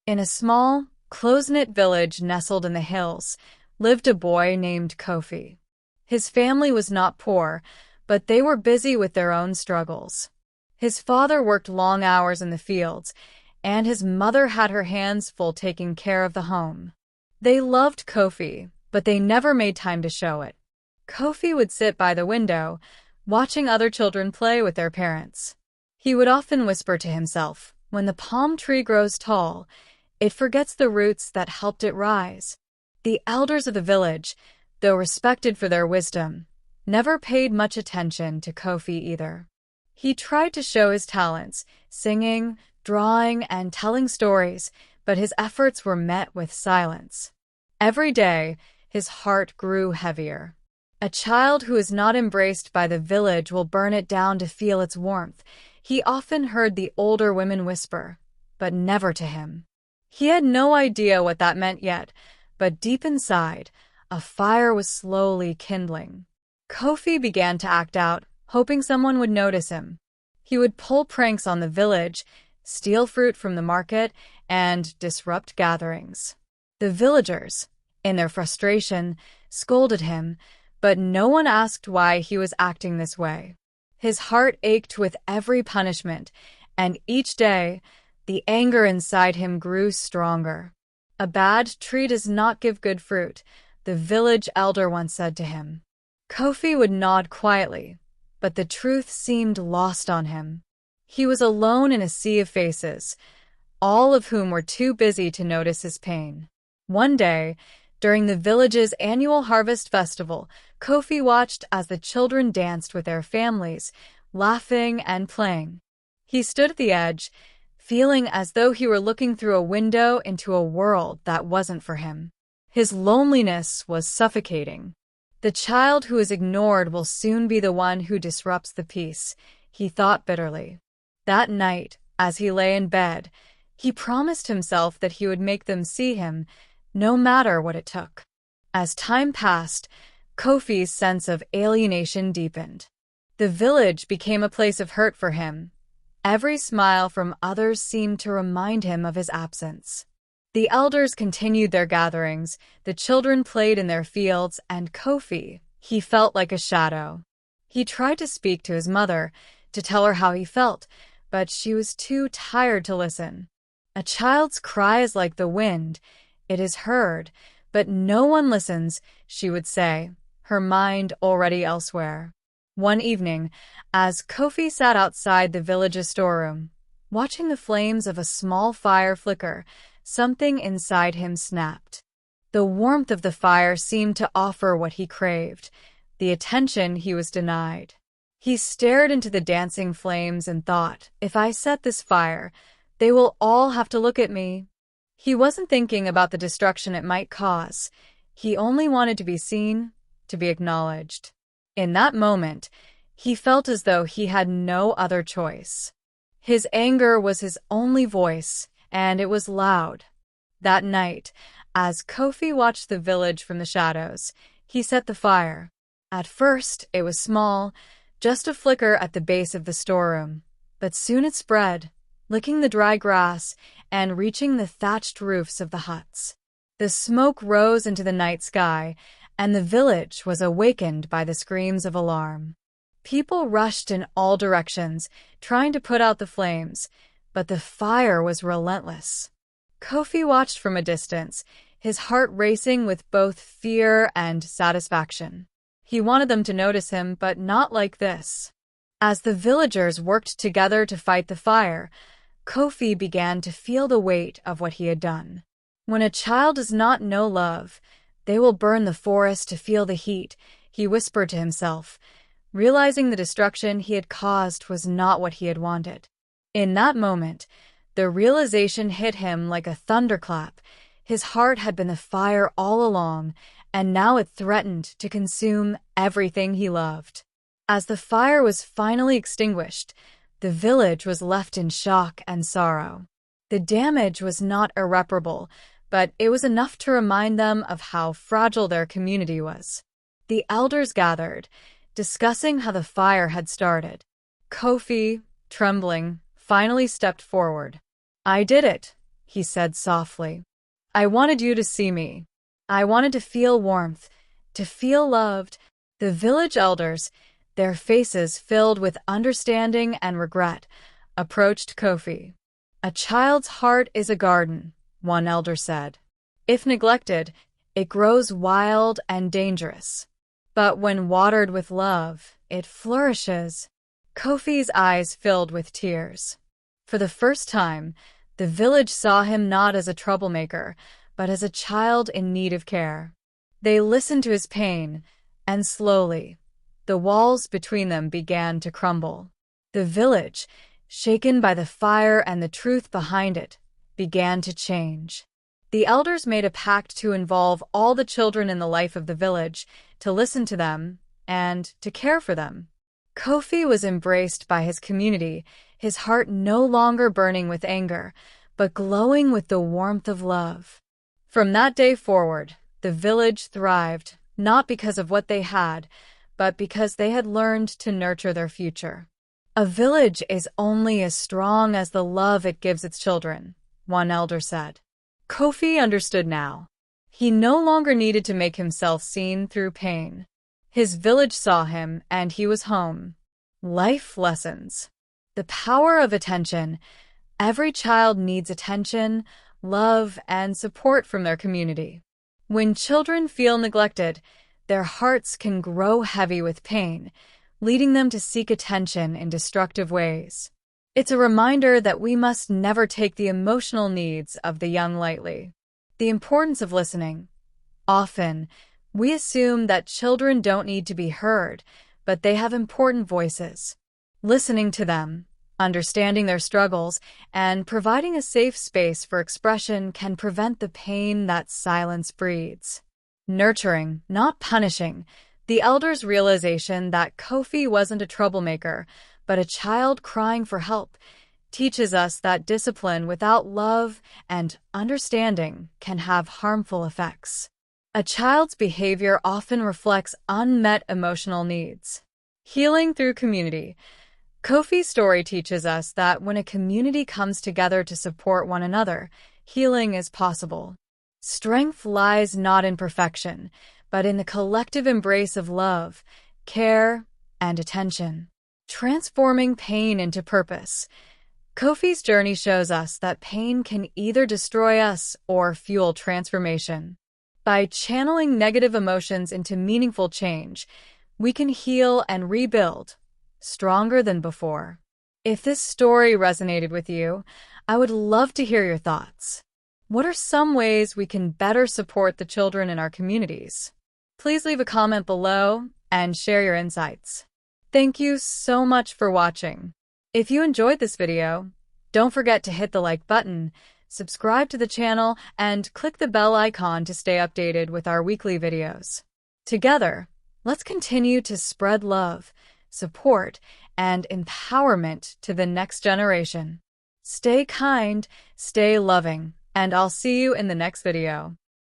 In a small, close-knit village nestled in the hills, lived a boy named Kofi. His family was not poor, but they were busy with their own struggles. His father worked long hours in the fields, and his mother had her hands full taking care of the home. They loved Kofi, but they never made time to show it. Kofi would sit by the window, watching other children play with their parents. He would often whisper to himself, "When the palm tree grows tall, it forgets the roots that helped it rise." The elders of the village, though respected for their wisdom, never paid much attention to Kofi either. He tried to show his talents, singing, drawing, and telling stories, but his efforts were met with silence. Every day, his heart grew heavier. A child who is not embraced by the village will burn it down to feel its warmth. He often heard the older women whisper, but never to him. He had no idea what that meant yet, but deep inside, a fire was slowly kindling. Kofi began to act out, hoping someone would notice him. He would pull pranks on the village, steal fruit from the market, and disrupt gatherings. The villagers, in their frustration, scolded him, but no one asked why he was acting this way. His heart ached with every punishment, and each day, the anger inside him grew stronger. "A bad tree does not give good fruit," the village elder once said to him. Kofi would nod quietly, but the truth seemed lost on him. He was alone in a sea of faces, all of whom were too busy to notice his pain. One day, during the village's annual harvest festival, Kofi watched as the children danced with their families, laughing and playing. He stood at the edge, feeling as though he were looking through a window into a world that wasn't for him. His loneliness was suffocating. "The child who is ignored will soon be the one who disrupts the peace," he thought bitterly. That night, as he lay in bed, he promised himself that he would make them see him, no matter what it took. As time passed, Kofi's sense of alienation deepened. The village became a place of hurt for him. Every smile from others seemed to remind him of his absence. The elders continued their gatherings, the children played in their fields, and Kofi, he felt like a shadow. He tried to speak to his mother, to tell her how he felt, but she was too tired to listen. "A child's cry is like the wind. It is heard, but no one listens," she would say, her mind already elsewhere. One evening, as Kofi sat outside the village's storeroom, watching the flames of a small fire flicker, something inside him snapped. The warmth of the fire seemed to offer what he craved, the attention he was denied. He stared into the dancing flames and thought, "If I set this fire, they will all have to look at me." He wasn't thinking about the destruction it might cause. He only wanted to be seen, to be acknowledged. In that moment, he felt as though he had no other choice. His anger was his only voice, and it was loud. That night, as Kofi watched the village from the shadows, he set the fire. At first, it was small, just a flicker at the base of the storeroom, but soon it spread, licking the dry grass and reaching the thatched roofs of the huts. The smoke rose into the night sky, and the village was awakened by the screams of alarm. People rushed in all directions, trying to put out the flames, but the fire was relentless. Kofi watched from a distance, his heart racing with both fear and satisfaction. He wanted them to notice him, but not like this. As the villagers worked together to fight the fire, Kofi began to feel the weight of what he had done. When a child does not know love, they will burn the forest to feel the heat, he whispered to himself, realizing the destruction he had caused was not what he had wanted. In that moment, the realization hit him like a thunderclap. His heart had been the fire all along, and now it threatened to consume everything he loved. As the fire was finally extinguished, the village was left in shock and sorrow. The damage was not irreparable, but it was enough to remind them of how fragile their community was. The elders gathered, discussing how the fire had started. Kofi, trembling, finally stepped forward. "I did it," he said softly. "I wanted you to see me. I wanted to feel warmth, to feel loved." The village elders, their faces filled with understanding and regret, approached Kofi. "A child's heart is a garden," one elder said. "If neglected, it grows wild and dangerous. But when watered with love, it flourishes." Kofi's eyes filled with tears. For the first time, the village saw him not as a troublemaker, but as a child in need of care. They listened to his pain, and slowly, the walls between them began to crumble. The village, shaken by the fire and the truth behind it, began to change. The elders made a pact to involve all the children in the life of the village, to listen to them, and to care for them. Kofi was embraced by his community, his heart no longer burning with anger, but glowing with the warmth of love. From that day forward, the village thrived, not because of what they had, but because they had learned to nurture their future. "A village is only as strong as the love it gives its children," one elder said. Kofi understood now. He no longer needed to make himself seen through pain. His village saw him, and he was home. Life lessons. The power of attention. Every child needs attention, love, and support from their community. When children feel neglected, their hearts can grow heavy with pain, leading them to seek attention in destructive ways. It's a reminder that we must never take the emotional needs of the young lightly. The importance of listening. Often, we assume that children don't need to be heard, but they have important voices. Listening to them, understanding their struggles, and providing a safe space for expression can prevent the pain that silence breeds. Nurturing, not punishing. The elders' realization that Kofi wasn't a troublemaker, but a child crying for help, teaches us that discipline without love and understanding can have harmful effects. A child's behavior often reflects unmet emotional needs. Healing through community. Kofi's story teaches us that when a community comes together to support one another, healing is possible. Strength lies not in perfection, but in the collective embrace of love, care, and attention. Transforming pain into purpose. Kofi's journey shows us that pain can either destroy us or fuel transformation. By channeling negative emotions into meaningful change, we can heal and rebuild, stronger than before. If this story resonated with you, I would love to hear your thoughts. What are some ways we can better support the children in our communities? Please leave a comment below and share your insights. Thank you so much for watching. If you enjoyed this video, don't forget to hit the like button, subscribe to the channel, and click the bell icon to stay updated with our weekly videos. Together, let's continue to spread love, support, and empowerment to the next generation. Stay kind, stay loving, and I'll see you in the next video.